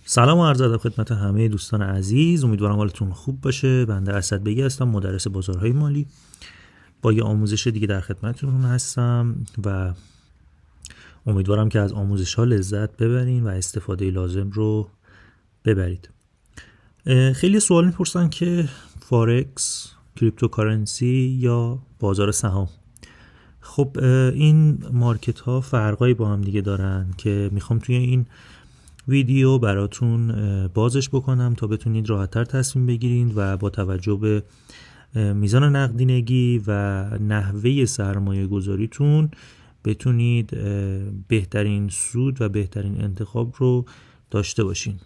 سلام و عرض ادب خدمت همه دوستان عزیز. امیدوارم حالتون خوب باشه. بنده اسدبگی هستم، مدرس بازارهای مالی. با یه آموزش دیگه در خدمتتون هستم و امیدوارم که از آموزش ها لذت ببرین و استفاده لازم رو ببرید. خیلی سوال میپرسن که فارکس، کریپتوکارنسی یا بازار سهام. خب این مارکت ها فرقایی با هم دیگه دارن که میخوام توی این ویدیو براتون بازش بکنم تا بتونید راحت‌تر تصمیم بگیرید و با توجه به میزان نقدینگی و نحوه سرمایه گذاریتون بتونید بهترین سود و بهترین انتخاب رو داشته باشین.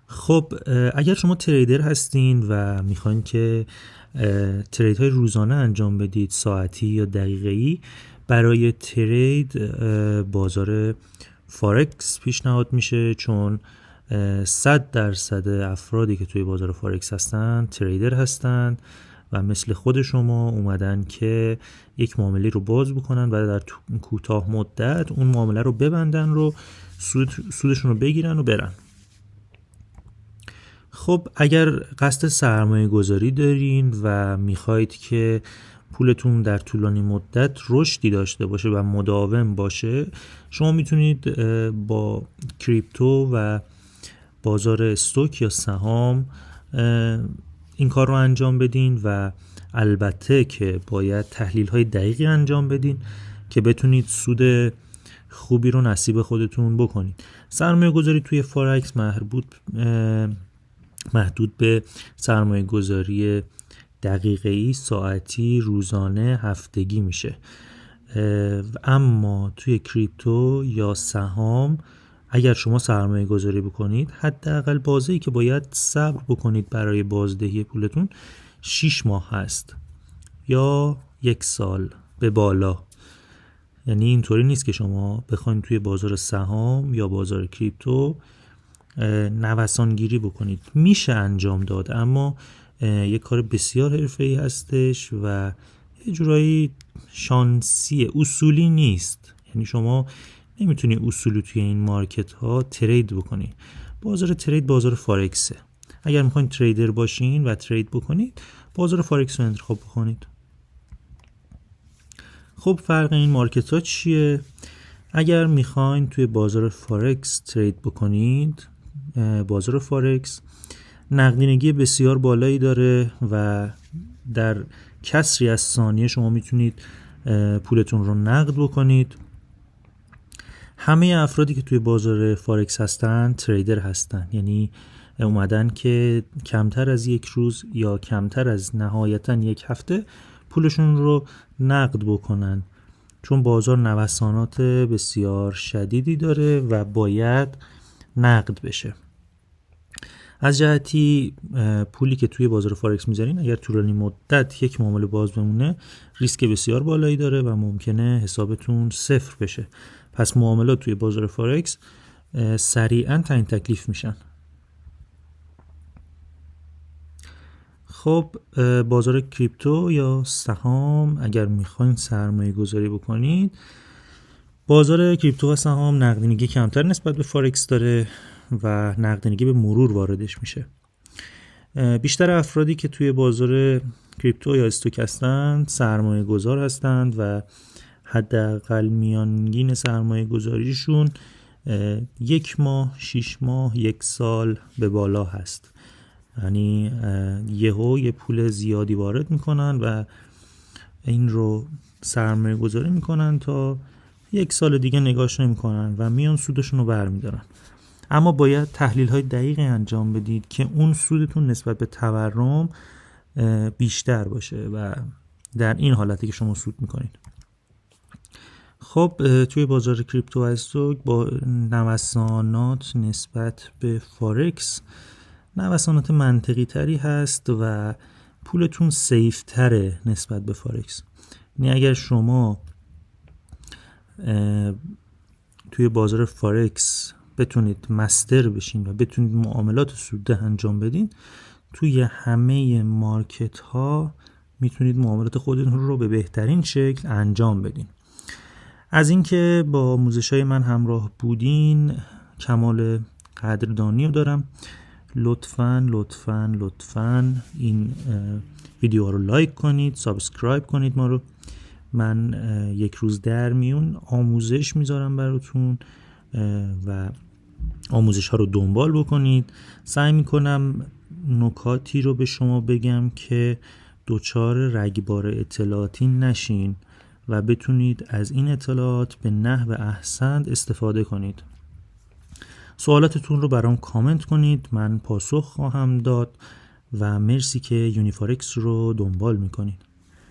خب اگر شما تریدر هستین و میخواین که تریدهای روزانه انجام بدید، ساعتی یا دقیقه‌ای، برای ترید بازار فارکس پیشنهاد میشه، چون 100% افرادی که توی بازار فارکس هستن تریدر هستن و مثل خود شما اومدن که یک معامله رو باز بکنن و در کوتاه مدت اون معامله رو ببندن رو سودشون رو بگیرن و برن. خب اگر قصد سرمایه گذاری دارین و میخواید که پولتون در طولانی مدت رشدی داشته باشه و مداوم باشه، شما میتونید با کریپتو و بازار استوک یا سهام این کار رو انجام بدین و البته که باید تحلیل های دقیقی انجام بدین که بتونید سود خوبی رو نصیب خودتون بکنید. سرمایه گذاری توی فارکس محدود به سرمایه گذاری دقیقه‌ای، ساعتی، روزانه، هفتگی میشه. اما توی کریپتو یا سهام اگر شما سرمایه گذاری بکنید، حداقل بازه‌ای که باید صبر بکنید برای بازدهی پولتون 6 ماه هست یا 1 سال به بالا. یعنی اینطوری نیست که شما بخواید توی بازار سهام یا بازار کریپتو نوسان گیری بکنید. میشه انجام داد، اما یک کار بسیار حرفه‌ای هستش و یه جورایی شانسیه، اصولی نیست. یعنی شما نمیتونی اصولی توی این مارکت ها ترید بکنی. بازار ترید بازار فارکسه. اگر میخواین تریدر باشین و ترید بکنید، بازار فارکس رو انتخاب بکنید. خب فرق این مارکت ها چیه؟ اگر میخواین توی بازار فارکس ترید بکنید، بازار فارکس نقدینگی بسیار بالایی داره و در کسری از ثانیه شما میتونید پولتون رو نقد بکنید. همه افرادی که توی بازار فارکس هستن تریدر هستن، یعنی اومدن که کمتر از 1 روز یا کمتر از نهایتاً 1 هفته پولشون رو نقد بکنن، چون بازار نوسانات بسیار شدیدی داره و باید نقد بشه. از جهتی پولی که توی بازار فارکس میذارین اگر طولانی مدت یک معامله باز بمونه، ریسک بسیار بالایی داره و ممکنه حسابتون صفر بشه. پس معاملات توی بازار فارکس سریعا تعیین تکلیف میشن. خب بازار کریپتو یا سهام اگر میخواین سرمایه گذاری بکنید، بازار کریپتو و سهام نقدینگی کمتر نسبت به فارکس داره و نقدینگی به مرور واردش میشه. بیشتر افرادی که توی بازار کریپتو یا استوک هستند سرمایه گذار هستند و حداقل میانگین سرمایه گذاریشون 1 ماه، 6 ماه، 1 سال به بالا هست. یعنی یه پول زیادی وارد میکنن و این رو سرمایه گذاری میکنن تا 1 سال دیگه نگاش نمیکنن و میان سودشون رو برمیدارن. اما باید تحلیل های دقیقی انجام بدید که اون سودتون نسبت به تورم بیشتر باشه و در این حالتی که شما سود میکنید. خب توی بازار کریپتو و استوک با نوسانات نسبت به فارکس نوسانات منطقی تری هست و پولتون سیف تره نسبت به فارکس. یعنی اگر شما توی بازار فارکس بتونید مستر بشین و بتونید معاملات سودده انجام بدین، توی همه مارکت ها میتونید معاملات خودتون رو به بهترین شکل انجام بدین. از اینکه با آموزش‌های من همراه بودین کمال قدردانی رو دارم. لطفاً این ویدیو رو لایک کنید، سابسکرایب کنید ما رو. من یک روز در میون آموزش میذارم براتون و آموزش ها رو دنبال بکنید. سعی میکنم نکاتی رو به شما بگم که دچار رگبار اطلاعاتی نشین و بتونید از این اطلاعات به نحو احسن استفاده کنید. سوالاتتون رو برام کامنت کنید، من پاسخ خواهم داد و مرسی که یونیفارکس رو دنبال میکنید.